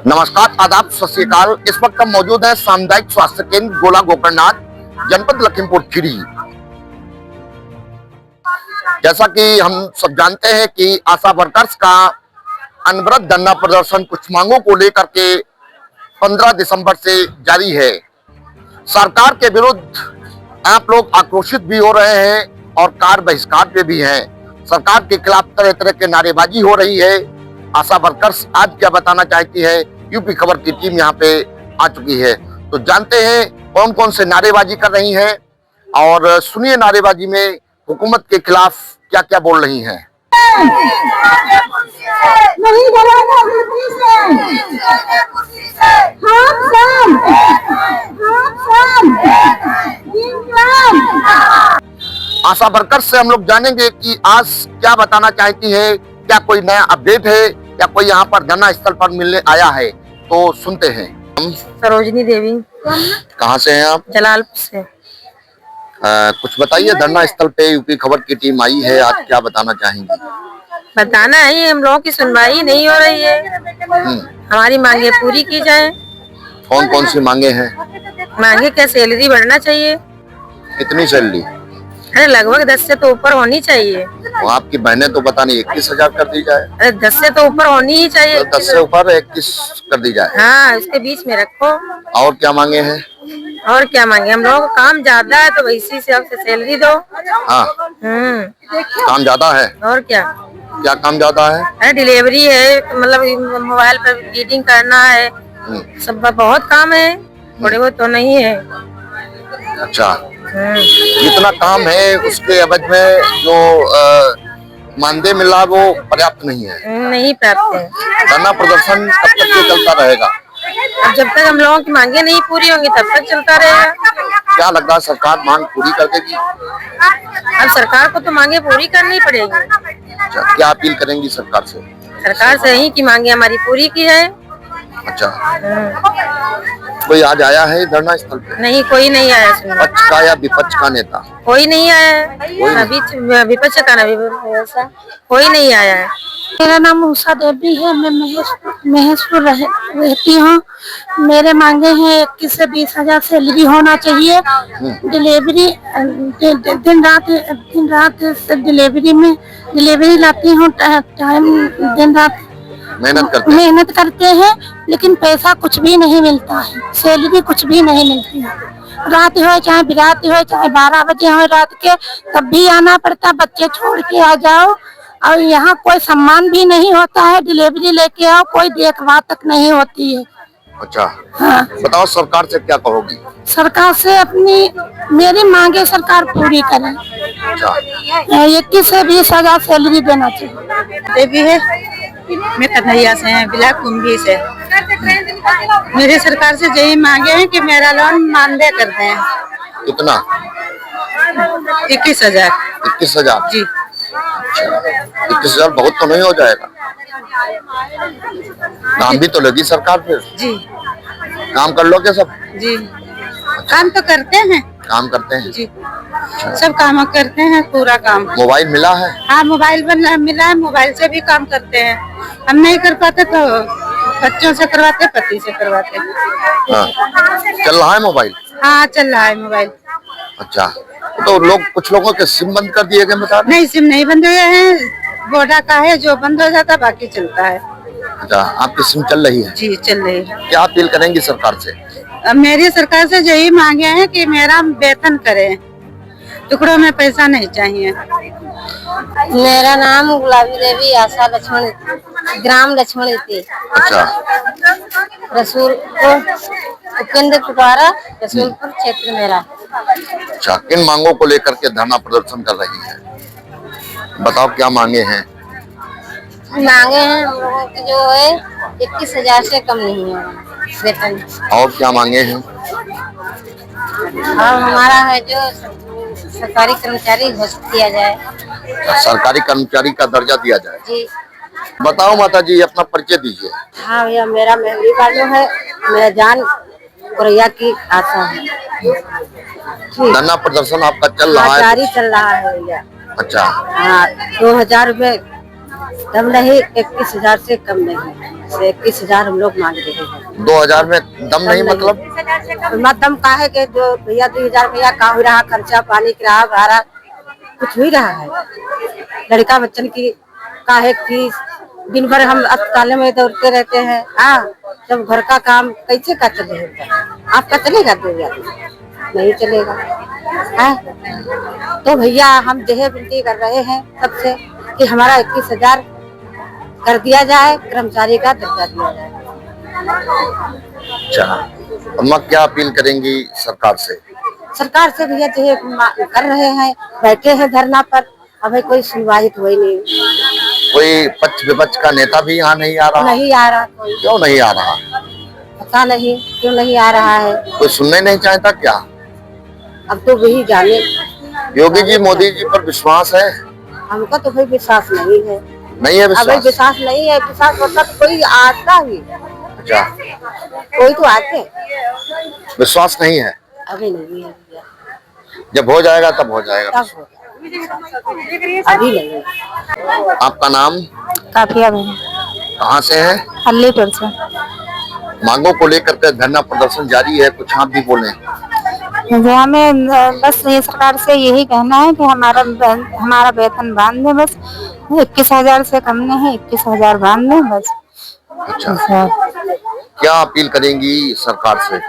नमस्कार, आदाब, सत श्री अकाल। इस वक्त हम मौजूद है सामुदायिक स्वास्थ्य केंद्र गोला गोकर्णनाथ, जनपद लखीमपुर खीरी। जैसा कि हम सब जानते हैं कि आशा वर्कर्स का अनवरत धरना प्रदर्शन कुछ मांगों को लेकर के 15 दिसंबर से जारी है। सरकार के विरुद्ध आप लोग आक्रोशित भी हो रहे हैं और कार बहिष्कार पे भी हैं। सरकार के खिलाफ तरह तरह के नारेबाजी हो रही है। आशा वर्कर्स आज क्या बताना चाहती है, यूपी खबर की टीम यहाँ पे आ चुकी है, तो जानते हैं कौन कौन से नारेबाजी कर रही हैं और सुनिए नारेबाजी में हुकूमत के खिलाफ क्या क्या बोल रही हैं। आशा वर्कर्स से हम लोग जानेंगे कि आज क्या बताना चाहती है, क्या कोई नया अपडेट है या कोई यहाँ पर धरना स्थल पर मिलने आया है, तो सुनते हैं। सरोजनी देवी। कहाँ से हैं आप? जलालपुर से। कुछ बताइए, धरना स्थल पे यूपी खबर की टीम आई है, आज क्या बताना चाहेंगी? बताना है, हम लोगों की सुनवाई नहीं हो रही है। हमारी मांगे पूरी की जाए। कौन कौन सी मांगे हैं? मांगे क्या, सैलरी बढ़ना चाहिए। कितनी सैलरी? अरे लगभग 10 से तो ऊपर होनी चाहिए। तो आपकी बहनें तो पता नहीं 21,000 कर दी जाए। अरे 10 से तो ऊपर होनी ही चाहिए। तो 10 से ऊपर 21 कर दी जाए। हाँ, इसके बीच में रखो। और क्या मांगे हैं? और क्या मांगे, हम लोगों का काम ज्यादा है तो इसी से आपसे सैलरी दो। हाँ, काम ज्यादा है। और क्या क्या काम ज्यादा है? अरे डिलीवरी है, मतलब मोबाइल पर रीडिंग करना है, सब बहुत काम है, थोड़े बहुत तो नहीं है। अच्छा, जितना काम है उसके एवज में जो मानदेय मिला वो पर्याप्त नहीं है। नहीं प्राप्त है। धरना प्रदर्शन कब तक ये चलता रहेगा? अब जब तक हम लोगों की मांगे नहीं पूरी होंगी तब तक चलता रहेगा। क्या लगता है, सरकार मांग पूरी कर देगी? अब सरकार को तो मांगे पूरी करनी पड़ेगी। अच्छा, क्या अपील करेंगी सरकार से? सरकार से यही कि मांगे हमारी पूरी की है। अच्छा, कोई आज आया है धरना स्थल पे? नहीं, कोई नहीं आया। पक्ष का या विपक्ष का नेता? कोई नहीं आया है। विपक्ष का ना ऐसा कोई नहीं आया है। मेरा नाम उषा देवी है, मैं महेशपुर रहती हूँ। मेरे मांगे हैं 21 से 20,000 सैलरी होना चाहिए। डिलीवरी दिन रात से डिलीवरी लाती हूँ, टाइम दिन रात मेहनत करते हैं, लेकिन पैसा कुछ भी नहीं मिलता है, सैलरी कुछ भी नहीं मिलती है। रात हो चाहे बिरात हो, चाहे 12 बजे हो रात के, तब भी आना पड़ता, बच्चे छोड़ के आ जाओ। और यहाँ कोई सम्मान भी नहीं होता है, डिलीवरी लेके आओ, कोई देखभाल तक नहीं होती है। अच्छा, हाँ, बताओ सरकार से क्या कहोगी? सरकार से मेरी मांगे सरकार पूरी करे। अच्छा, 21 से 20,000 सैलरी देना चाहिए। देवी है, मैं कन्हैया से है, बिला कुंभी से। मेरी सरकार से यही मांगे हैं कि मेरा लोन मानदेय कर दें। कितना? 21,000। 21,000 जी। 21,000 बहुत तो नहीं हो जाएगा? काम भी तो लगी सरकार पे। जी, काम कर लो क्या सब? जी, काम तो करते हैं। काम करते हैं जी, सब काम करते हैं, पूरा काम। मोबाइल मिला है? हाँ, मोबाइल मिला है, मोबाइल से भी काम करते हैं। हम नहीं कर पाते तो बच्चों से करवाते, पति से करवाते। हाँ, चल रहा है मोबाइल? हाँ, चल रहा है मोबाइल। अच्छा, तो कुछ लोगों के सिम बंद कर दिए गए बता? नहीं, सिम नहीं बंद हुए हैं, वोडा का है जो बंद हो जाता, बाकी चलता है। अच्छा, आपकी सिम चल रही है? जी, चल रही है। क्या अपील करेंगी सरकार से? अब मेरी सरकार से यही मांगे हैं कि मेरा वेतन करें, टुकड़ों में पैसा नहीं चाहिए। मेरा नाम गुलाबी देवी, आशा लक्ष्मण, ग्राम लक्ष्मण। अच्छा, रसूलपुर केंद्र कुटवारा, रसूलपुर क्षेत्र मेरा। अच्छा, किन मांगों को लेकर के धरना प्रदर्शन कर रही है? बताओ क्या मांगे हैं? मांगे हैं हम लोगों की जो है 21,000 से कम नहीं है वेतन। और क्या मांगे हैं? और हमारा है जो सरकारी कर्मचारी घोषित किया जाए। सरकारी कर्मचारी का दर्जा दिया जाए। जी। बताओ माता जी, अपना परिचय दीजिए। हाँ भैया, मेरा मेहंदी बालू है, मेरा जान गोरैया की आशा है। धरना प्रदर्शन आपका चल रहा है? जारी चल रहा है भैया। अच्छा, हाँ, 2,000 रुपए कम नहीं, 21,000 से कम नहीं। से 21,000 हम लोग मांग रहे हैं। 2000 में दम नहीं, मतलब दम का है कि जो भैया 2,000 भैया का हो रहा, खर्चा पानी किराया भाड़ा कुछ हो रहा है, लड़का बच्चन की का है फीस, दिन भर हम अस्पताल में दौड़ते रहते हैं। हाँ, जब घर का काम कैसे का चलेगा? आपका चलेगा 2,000? नहीं चलेगा। हाँ, तो भैया हम यह विनती कर रहे हैं सबसे कि हमारा 21,000 कर दिया जाए, कर्मचारी का दर्जा दिया जाए। अच्छा, अम्मा क्या अपील करेंगी सरकार से? सरकार से भैया जो कर रहे हैं, बैठे हैं धरना पर, अभी कोई सुनवाई तो हुई नहीं। कोई पक्ष विपक्ष का नेता भी यहाँ नहीं आ रहा? नहीं आ रहा कोई। क्यों नहीं आ रहा? पता नहीं क्यों नहीं आ रहा है। कोई सुनने नहीं चाहता क्या? अब तो वही जाने। योगी जी मोदी जी पर विश्वास है? हमको तो भाई विश्वास नहीं है। नहीं है अभी विश्वास? विश्वास नहीं है। विश्वास मतलब कोई आता ही, अच्छा, कोई तो आते, विश्वास नहीं है, अभी नहीं है भैया। जब हो जाएगा तब हो जाएगा। तब होगा, अभी नहीं है। आपका नाम? काफिया बहन, कहाँ से है? हल्लीपुर से। मांगों को लेकर के धरना प्रदर्शन जारी है, कुछ आप भी बोलें। जो हमें बस ये सरकार से यही कहना है कि हमारा वेतन बांध दे, बस 21,000 से कम नहीं है, 21,000 बांध दे बस। अच्छा, क्या अपील करेंगी सरकार से?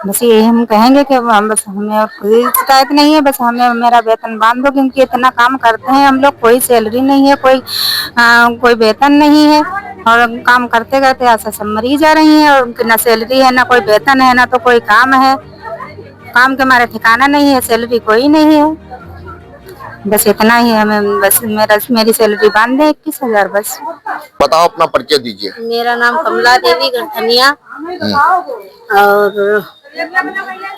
बस यही हम कहेंगे कि बस हमें और कोई शिकायत नहीं है, बस हमें मेरा वेतन बांध दो, क्योंकि इतना काम करते हैं हम लोग, कोई सैलरी नहीं है, कोई वेतन नहीं है, और काम करते करते ऐसा सब मरी जा रही हैं, और उनकी ना सैलरी है, ना कोई वेतन है, ना तो कोई काम है, काम के हमारे ठिकाना नहीं है, सैलरी कोई नहीं है। बस इतना ही हमें, बस मेरी सैलरी बांध दे 21,000 बस। बताओ, अपना परिचय दीजिए। मेरा नाम कमला देवी गढ़धनिया। और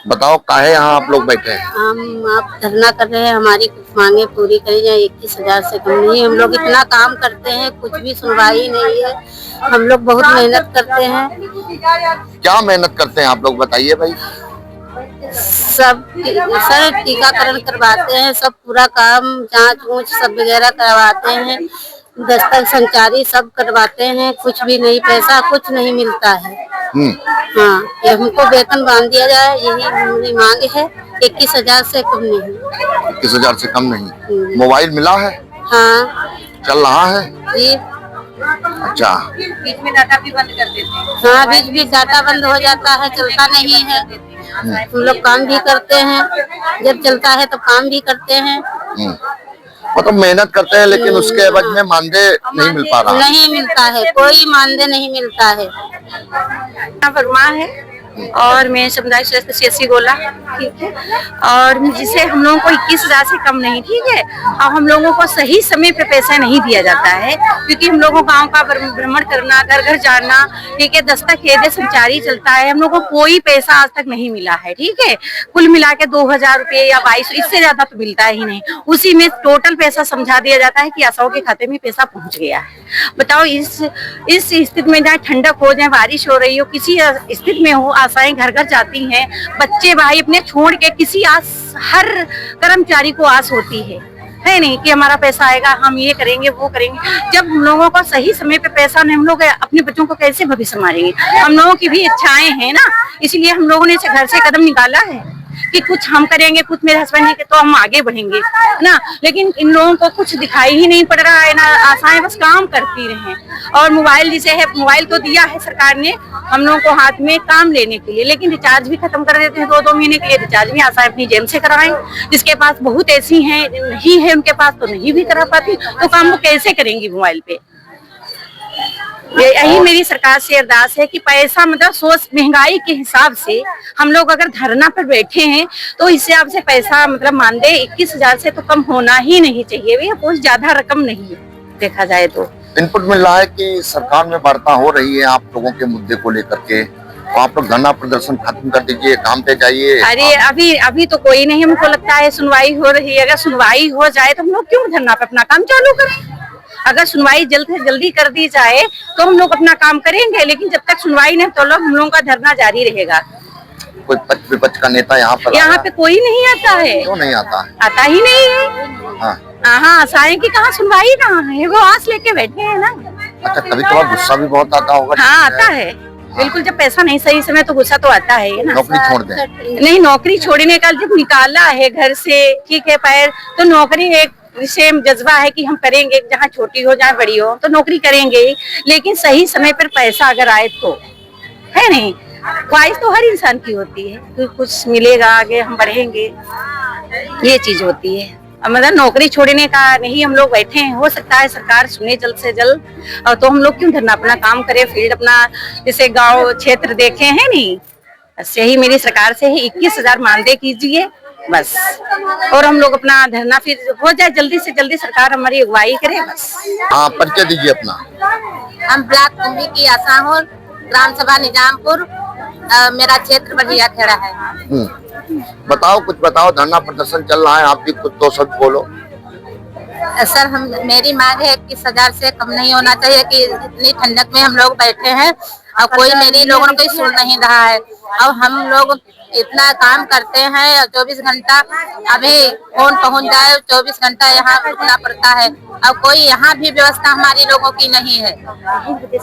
बताओ, काहे यहाँ आप लोग बैठे हैं? हम आप धरना कर रहे हैं, हमारी कुछ मांगे पूरी करी जाए। 21,000 से कम नहीं। हम लोग इतना काम करते हैं, कुछ भी सुनवाई नहीं है। हम लोग बहुत मेहनत करते हैं। क्या मेहनत करते हैं आप लोग, बताइए भाई। सब सर टीकाकरण करवाते हैं, सब पूरा काम जांच ऊंच सब वगैरह करवाते हैं, दस्तक संचारी सब करवाते हैं, कुछ भी नहीं, पैसा कुछ नहीं मिलता है। हाँ, ये हमको वेतन बांध दिया जाए, यही हमारी मांग है। 21,000 से कम नहीं। 21,000 से कम नहीं। मोबाइल मिला है? हाँ, चल रहा है जी। अच्छा, बीच में डाटा भी बंद कर देते हैं। हाँ, बीच बीच डाटा बंद हो जाता है, चलता नहीं है। हम लोग काम भी करते हैं, जब चलता है तो काम भी करते हैं। मतलब मेहनत करते हैं, लेकिन उसके एवज में मानदेय नहीं मिल पा रहा। नहीं मिलता है, कोई मानदेय नहीं मिलता है। वर्मा है और मैं समुदाय स्वास्थ्य CSC गोला, ठीक है। और जिसे हम लोगों को 21,000 से कम नहीं, ठीक है। और हम लोगों को सही समय पे पैसा नहीं दिया जाता है, क्योंकि हम लोगों गांव का भ्रमण करना, घर घर जाना, ठीक है, दस्तक हेदे संचारी चलता है, हम लोगों को कोई पैसा आज तक नहीं मिला है, ठीक है। कुल मिला के 2,000 रुपये या 2200, इससे ज्यादा तो मिलता ही नहीं। उसी में टोटल पैसा समझा दिया जाता है कि आशाओं के खाते में पैसा पहुंच गया है। बताओ, इस स्थिति में जहाँ ठंडक हो, जाए बारिश हो रही हो, किसी स्थिति में हो, आशाएं घर घर जाती हैं, बच्चे भाई अपने छोड़ के, किसी आस, हर कर्मचारी को आस होती है नहीं कि हमारा पैसा आएगा, हम ये करेंगे वो करेंगे। जब हम लोगों को सही समय पे पैसा नहीं, हम लोग अपने बच्चों को कैसे भविष्य संभालेंगे? हम लोगों की भी इच्छाएं हैं ना, इसलिए हम लोगों ने घर से कदम निकाला है कि कुछ हम करेंगे, कुछ मेरे हस्बैंड है तो हम आगे बढ़ेंगे, है ना। लेकिन इन लोगों को कुछ दिखाई ही नहीं पड़ रहा है ना, आशाएं बस काम करती रहे। और मोबाइल जिसे है, मोबाइल तो दिया है सरकार ने हम लोगों को हाथ में काम लेने के लिए, लेकिन रिचार्ज भी खत्म कर देते हैं। 2-2 महीने के लिए रिचार्ज भी आशाएं अपनी जेब से कराएं। जिसके पास बहुत ऐसी हैं, नहीं है उनके पास तो नहीं भी करा पाती, तो काम वो कैसे करेंगी मोबाइल पे? यही मेरी सरकार से अरदास है कि पैसा, मतलब सोच महंगाई के हिसाब से हम लोग अगर धरना पर बैठे हैं तो इस हिसाब से पैसा, मतलब मानदेय 21,000 से तो कम होना ही नहीं चाहिए भैया, बहुत ज्यादा रकम नहीं है देखा जाए तो। इनपुट मिल रहा है कि सरकार में वार्ता हो रही है आप लोगों के मुद्दे को लेकर के, तो आप लोग धरना प्रदर्शन खत्म कर दीजिए, काम पे जाइए। अरे अभी तो कोई नहीं, हमको लगता है सुनवाई हो रही है। अगर सुनवाई हो जाए तो हम लोग क्यों धरना पे अपना काम चालू करें? अगर सुनवाई जल्द से जल्दी कर दी जाए तो हम लोग अपना काम करेंगे, लेकिन जब तक सुनवाई नहीं तो हम लोगों का धरना जारी रहेगा। कोई पक्ष विपक्ष का नेता यहाँ पे कोई नहीं आता है। क्यों नहीं आता है? आता ही नहीं है। हाँ, हाँ, आशाएं की कहाँ सुनवाई कहाँ है, वो आस लेके बैठे हैं ना। अच्छा, कभी कभार गुस्सा भी बहुत आता होगा? हाँ आता है, बिल्कुल। जब पैसा नहीं सही समय तो गुस्सा तो आता है ना। नौकरी छोड़ दें? नहीं, नौकरी छोड़ने का जब निकाला है घर से, ठीक है, पैर तो नौकरी एक सेम जज्बा है कि हम करेंगे, जहाँ छोटी हो जहाँ बड़ी हो तो नौकरी करेंगे ही, लेकिन सही समय पर पैसा अगर आए तो, है नहीं। ख्वाहिश तो हर इंसान की होती है कि कुछ मिलेगा, आगे हम बढ़ेंगे, ये चीज होती है। मतलब नौकरी छोड़ने का नहीं हम लोग बैठे हैं, हो सकता है सरकार सुने जल्द से जल्द, और तो हम लोग क्यों धरना, अपना काम करें, फील्ड अपना जैसे गांव क्षेत्र देखे हैं नहीं। बस यही मेरी सरकार से है, 21,000 मानदेय कीजिए बस, और हम लोग अपना धरना फिर हो जाए, जल्दी से जल्दी सरकार हमारी अगुवाई करे बस। हाँ, परिचय दीजिए अपना। हम ब्लॉक कुंभी की आशा हूँ, ग्राम सभा निजामपुर, मेरा क्षेत्र बढ़िया खेड़ा है। बताओ, कुछ बताओ, धरना प्रदर्शन चल रहा है, आप भी कुछ तो सब बोलो। सर, मेरी मांग है 21,000 से कम नहीं होना चाहिए कि इतनी ठंडक में हम लोग बैठे हैं और कोई मेरी लोगों को सुन नहीं रहा है। और हम लोग इतना काम करते हैं, 24 घंटा अभी फोन पहुंच जाए, 24 घंटा यहाँ रुकना पड़ता है और कोई यहाँ भी व्यवस्था हमारी लोगों की नहीं है।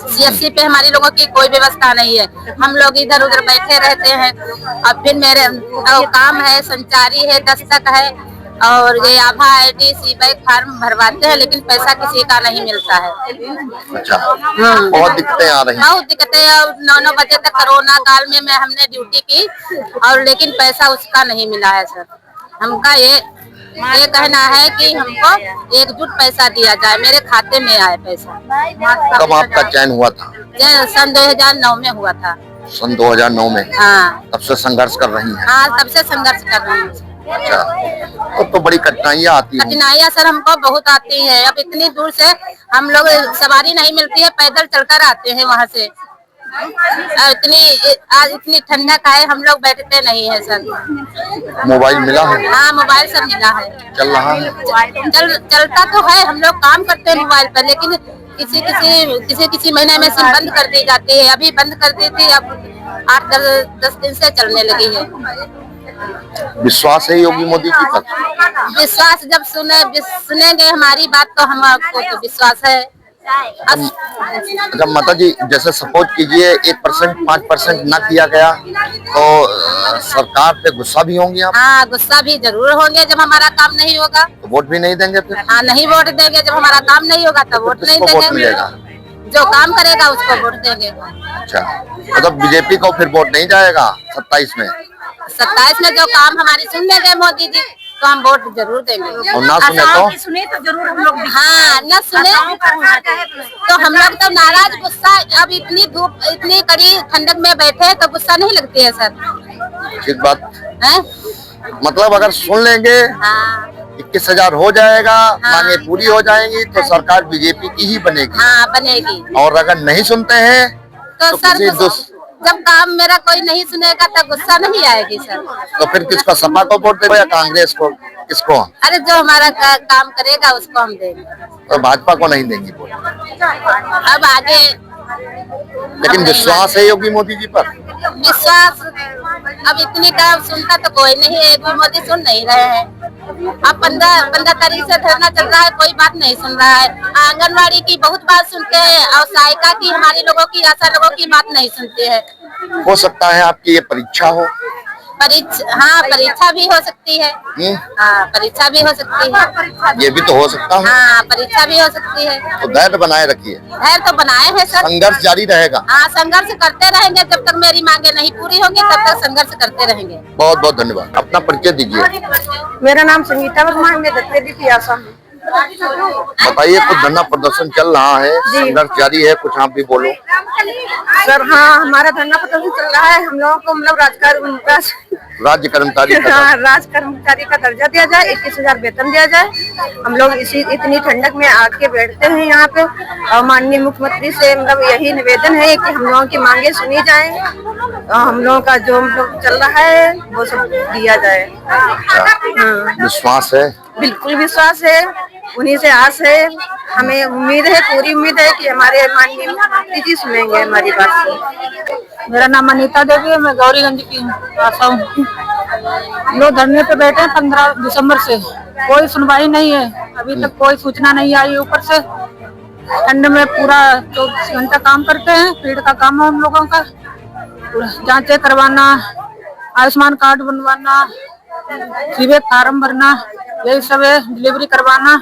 CSC पे हमारी लोगों की कोई व्यवस्था नहीं है, हम लोग इधर उधर बैठे रहते हैं। और फिर मेरे काम है, संचारी है, दस्तक है और ये आभा ID CBAC फार्म भरवाते हैं, लेकिन पैसा किसी का नहीं मिलता है। अच्छा, बहुत दिक्कतें आ रही हैं। बहुत दिक्कतें। 9 बजे तक कोरोना काल में हमने ड्यूटी की और लेकिन पैसा उसका नहीं मिला है सर। हमका ये कहना है कि हमको एकजुट पैसा दिया जाए, मेरे खाते में आए पैसा। कब आपका चयन हुआ था? सन 2009 में हुआ था। सन 2009 में? हाँ। तब से संघर्ष कर रही हैं? हाँ, तब से संघर्ष कर रही हूँ। अच्छा, तो बड़ी कठिनाइयाँ आती हैं? कठिनाइयाँ सर हमको बहुत आती है। अब इतनी दूर से हम लोग, सवारी नहीं मिलती है, पैदल चलकर आते हैं वहाँ से। आज इतनी ठंडक है, हम लोग बैठते नहीं है सर। मोबाइल मिला है? हाँ, मोबाइल सब मिला है। चल रहा है? चलता तो है, हम लोग काम करते हैं मोबाइल पर, लेकिन किसी महीने में सिम बंद कर दी जाती है। अभी बंद कर दी थी, अब 8-10 दिन से चलने लगी है। विश्वास है योगी मोदी जी पर? विश्वास जब सुनेंगे हमारी बात तो हमको तो विश्वास है। अच्छा माता जी, जैसे सपोज कीजिए 1%, 5% न किया गया तो सरकार पे गुस्सा भी होंगी आप? हाँ, गुस्सा भी जरूर होंगे। जब हमारा काम नहीं होगा तो वोट भी नहीं देंगे फिर? हाँ, नहीं वोट देंगे। जब हमारा काम नहीं होगा तो वोट नहीं देंगे। जो काम करेगा उसको वोट देंगे। अच्छा, मतलब बीजेपी को फिर वोट नहीं जाएगा 27 में? 27 में जो काम हमारी सुन लेंगे मोदी जी तो हम वोट जरूर देंगे। और ना सुने तो जरूर हम लोग, हाँ, न सुने तो हम लोग तो नाराज, गुस्सा। अब इतनी धूप, इतनी कड़ी ठंडक में बैठे तो गुस्सा नहीं लगती है सर? ठीक बात है। मतलब अगर सुन लेंगे, हाँ, 21,000 हो जाएगा, मांगे पूरी हो जाएंगी तो सरकार बीजेपी की ही बनेगी। हाँ, बनेगी। और अगर नहीं सुनते हैं तो सर जब काम मेरा कोई नहीं सुनेगा तो गुस्सा नहीं आएगी सर। तो फिर किसको, सपा को वोट देंगे या कांग्रेस को, किसको? अरे जो हमारा काम करेगा उसको हम देंगे। तो भाजपा को नहीं देंगी वोट? अब आगे। लेकिन विश्वास है योगी मोदी जी पर? विश्वास अब इतनी का सुनता तो कोई नहीं है, योगी मोदी सुन नहीं रहे हैं। अब 15 तारीख से धरना चल रहा है, कोई बात नहीं सुन रहा है। आंगनवाड़ी की बहुत बात सुनते हैं और सहायिका की, हमारी लोगों की, आशा लोगों की बात नहीं सुनते हैं। हो सकता है आपकी ये परीक्षा हो? हाँ, परीक्षा भी हो सकती है। हाँ, परीक्षा भी हो सकती है। ये भी तो हो सकता है। हाँ, परीक्षा भी हो सकती है। तो धैर्य बनाए रखिए। धैर्य तो बनाए हैं सर। संघर्ष जारी रहेगा? हाँ, संघर्ष करते रहेंगे जब तक मेरी मांगे नहीं पूरी होंगी, तब तक संघर्ष करते रहेंगे। बहुत बहुत धन्यवाद। अपना परिचय दीजिए। मेरा नाम संगीता वर्मा है, मैं दत्तेदी की आशा हूँ। बताइए, कुछ धरना प्रदर्शन चल रहा है, संघर्ष जारी है, कुछ आप भी बोलो। सर हाँ, हमारा धरना प्रदर्शन चल रहा है। हम लोगों को मतलब राज्य कर्मचारी राज कर्मचारी का दर्जा दिया जाए, 21,000 वेतन दिया जाए। हम लोग इतनी ठंडक में आके बैठते हैं यहाँ पे और माननीय मुख्यमंत्री से मतलब यही निवेदन है कि हम लोगों की मांगे सुनी जाए, हम लोगों का जो चल रहा है वो सब दिया जाए। विश्वास है? बिल्कुल विश्वास है, उन्हीं से आस है। हमें उम्मीद है, पूरी उम्मीद है कि हमारे माननीय मुख्यमंत्री जी सुनेंगे हमारी बात को। मेरा नाम अनीता देवी है, मैं गौरीगंज की आशा हूँ। लोग धरने पे बैठे हैं 15 दिसंबर से, कोई सुनवाई नहीं है। अभी तक कोई सूचना नहीं आई ऊपर से। ठंड में पूरा 24 घंटा काम करते हैं। फील्ड का काम है हम लोगों का, पूरा जांचें करवाना, आयुष्मान कार्ड बनवाना, सीवेज फार्म भरना, यही सब है। डिलीवरी करवाना।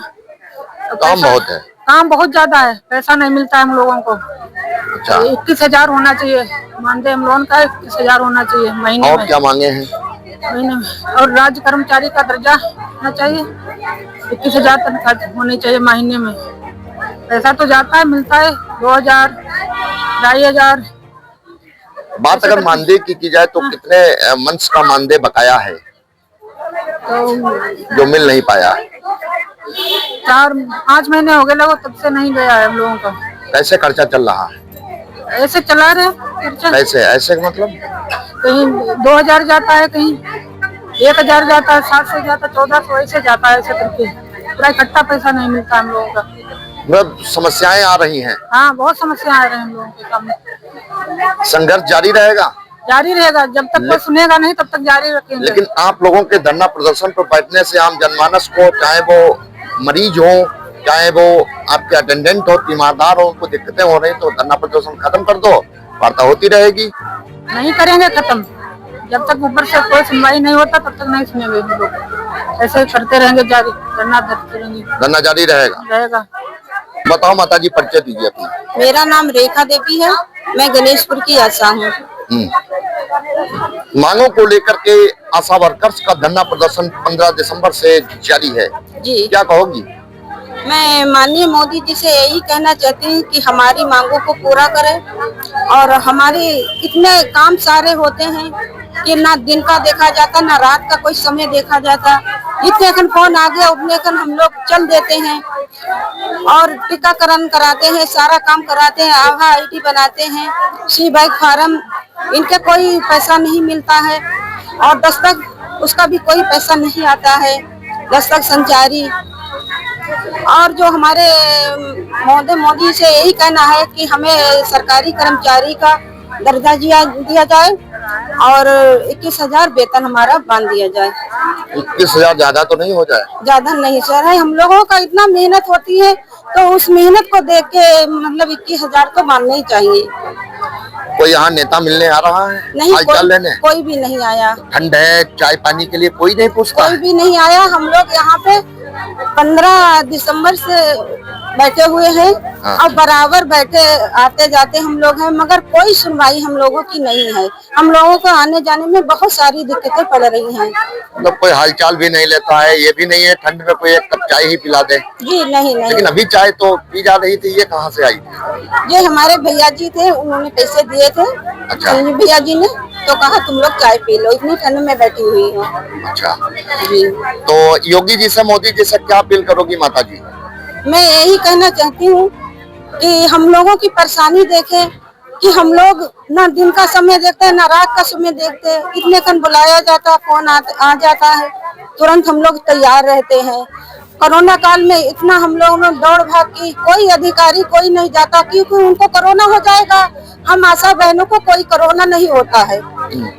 काम बहुत है। काम बहुत ज्यादा है, पैसा नहीं मिलता है हम लोगों को। अच्छा, 21,000 होना चाहिए मानदेय हम लोन का, 21,000 होना चाहिए महीने और में। क्या मांगे हैं? महीने में। और राज्य कर्मचारी का दर्जा होना चाहिए, 21,000 तनख्वाह होनी चाहिए महीने में। पैसा तो जाता है, मिलता है 2,000, 2,500। बात अगर मानदेय की जाए तो कितने मंथ्स का मानदेय बकाया है तो जो मिल नहीं पाया? 4-5 महीने हो गए लगो, तब से नहीं गया है हम लोगों का। कैसे खर्चा चल रहा है? ऐसे चला रहे खर्चा। कैसे ऐसे मतलब? कहीं 2,000 जाता है, कहीं 1,000 जाता है, 700 जाता है, 1,400 ऐसे जाता है। ऐसे करके पूरा इकट्ठा पैसा नहीं मिलता हम लोगों का। मतलब समस्याएं आ रही हैं। हाँ, बहुत समस्या आ रही है हम लोगों के सामने। संघर्ष जारी रहेगा? जारी रहेगा, जब तक कोई सुनेगा नहीं तब तक जारी रखेंगे। लेकिन आप लोगों के धरना प्रदर्शन पर बैठने से आम जनमानस को, चाहे वो मरीज हो, चाहे वो आपके अटेंडेंट हो, तीमारदार हो, उनको दिक्कतें हो रही, तो धरना प्रदर्शन खत्म कर दो, वार्ता होती रहेगी। नहीं करेंगे खत्म, जब तक ऊपर से कोई सुनवाई नहीं होता तब तक नहीं सुनेंगे हम लोग। ऐसे ही करते रहेंगे, जारी धरना देते रहेंगे। धरना जारी रहेगा। बताओ माता जी, परिचय दीजिए अपना। मेरा नाम रेखा देवी है, मैं गणेशपुर की आशा हूँ। मांगों को लेकर के आशा वर्कर्स का धरना प्रदर्शन 15 दिसंबर से जारी है जी, क्या कहोगी? मैं माननीय मोदी जी से यही कहना चाहती हूँ कि हमारी मांगों को पूरा करें। और हमारे इतने काम सारे होते हैं कि ना दिन का देखा जाता, ना रात का कोई समय देखा जाता। जितने खन फोन आ गया उतने खन हम लोग चल देते हैं और टीकाकरण कराते हैं, सारा काम कराते हैं, आभा आईडी बनाते हैं, सी बाइक फार्म, इनके कोई पैसा नहीं मिलता है। और दस्तक, उसका भी कोई पैसा नहीं आता है, दस्तक संचारी। और जो हमारे मोदी से यही कहना है कि हमें सरकारी कर्मचारी का दर्जा दिया जाए और 21,000 वेतन हमारा बांध दिया जाए। 21,000 ज्यादा तो नहीं हो जाए? ज्यादा नहीं सर है, हम लोगों का इतना मेहनत होती है तो उस मेहनत को देख के मतलब 21,000 तो मानना ही चाहिए। कोई यहाँ नेता मिलने आ रहा है? नहीं, हालचाल लेने? कोई भी नहीं आया। ठंड है, चाय पानी के लिए कोई नहीं पूछता? कोई भी नहीं आया। हम लोग यहाँ पे 15 दिसंबर से बैठे हुए हैं और बराबर बैठे आते जाते हम लोग हैं, मगर कोई सुनवाई हम लोगों की नहीं है। हम लोगों को आने जाने में बहुत सारी दिक्कतें पड़ रही हैं। मतलब कोई हालचाल भी नहीं लेता है? ये भी नहीं है ठंड में कोई एक कप चाय ही पिला दे? जी नहीं। लेकिन अभी चाय तो पी जा रही थी, ये कहाँ से आई? ये हमारे भैया जी थे, उन्होंने पैसे दिए थे। अच्छा। भैया जी ने तो कहा तुम लोग चाय पी लो, इतनी ठंड में बैठी हुई हो। अच्छा जी, तो योगी जी से, मोदी जी से क्या अपील करोगी माता जी? मैं यही कहना चाहती हूँ कि हम लोगों की परेशानी देखें कि हम लोग ना दिन का समय देखते हैं, ना रात का समय देखते हैं। इतने खन बुलाया जाता, फोन आ जाता है, तुरंत हम लोग तैयार रहते हैं। कोरोना काल में इतना हम लोगों ने दौड़ भाग की, कोई अधिकारी कोई नहीं जाता क्योंकि उनको कोरोना हो जाएगा। हम आशा बहनों को कोई कोरोना नहीं होता है।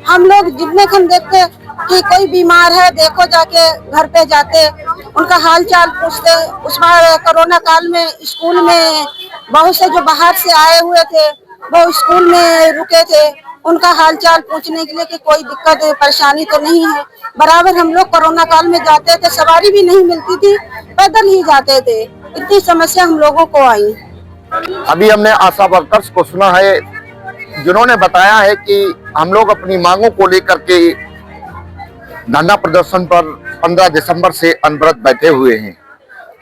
हम लोग जितने खन देखते कि कोई बीमार है, देखो जाके घर पे जाते, उनका हाल चाल पूछते। उस बार कोरोना काल में स्कूल में बहुत से जो बाहर से आए हुए थे वो स्कूल में रुके थे, उनका हाल चाल पूछने के लिए कि कोई दिक्कत परेशानी तो नहीं है। बराबर हम लोग कोरोना काल में जाते थे, सवारी भी नहीं मिलती थी, पैदल ही जाते थे। इतनी समस्या हम लोगों को आई। अभी हमने आशा वर्कर्स को सुना है जिन्होंने बताया है कि हम लोग अपनी मांगों को लेकर के धरना प्रदर्शन पर 15 दिसंबर से अनवरत बैठे हुए हैं।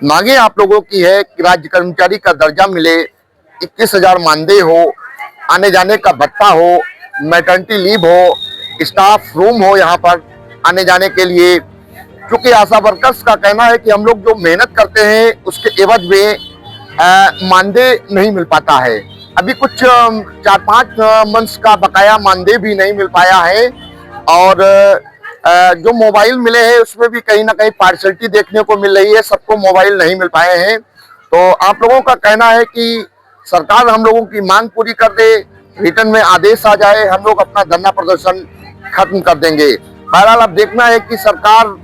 मांगे आप लोगों की है कि राज्य कर्मचारी का दर्जा मिले, 21,000 मानदेय हो, आने जाने का भत्ता हो, मैटरनिटी लीव हो, स्टाफ रूम हो यहाँ पर आने जाने के लिए। क्योंकि आशा वर्कर्स का कहना है कि हम लोग जो मेहनत करते हैं उसके एवज में मानदेय नहीं मिल पाता है। अभी कुछ 4-5 मंथ्स का बकाया मानदेय भी नहीं मिल पाया है। और जो मोबाइल मिले हैं उसमें भी कहीं ना कहीं पार्शलिटी देखने को मिल रही है, सबको मोबाइल नहीं मिल पाए हैं। तो आप लोगों का कहना है कि सरकार हम लोगों की मांग पूरी कर दे, रिटर्न में आदेश आ जाए, हम लोग अपना धरना प्रदर्शन खत्म कर देंगे। बहरहाल अब देखना है कि सरकार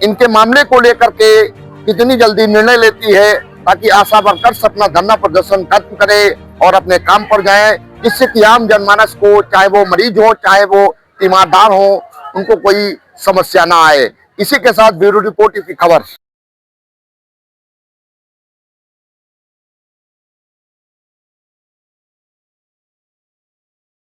इनके मामले को लेकर के कितनी जल्दी निर्णय लेती है ताकि आशा वर्कर्स अपना धरना प्रदर्शन खत्म करें और अपने काम पर जाएं, जिससे कि आम जनमानस को, चाहे वो मरीज हो चाहे वो तीमारदार हो, उनको कोई समस्या ना आए। इसी के साथ ब्यूरो रिपोर्ट की खबर।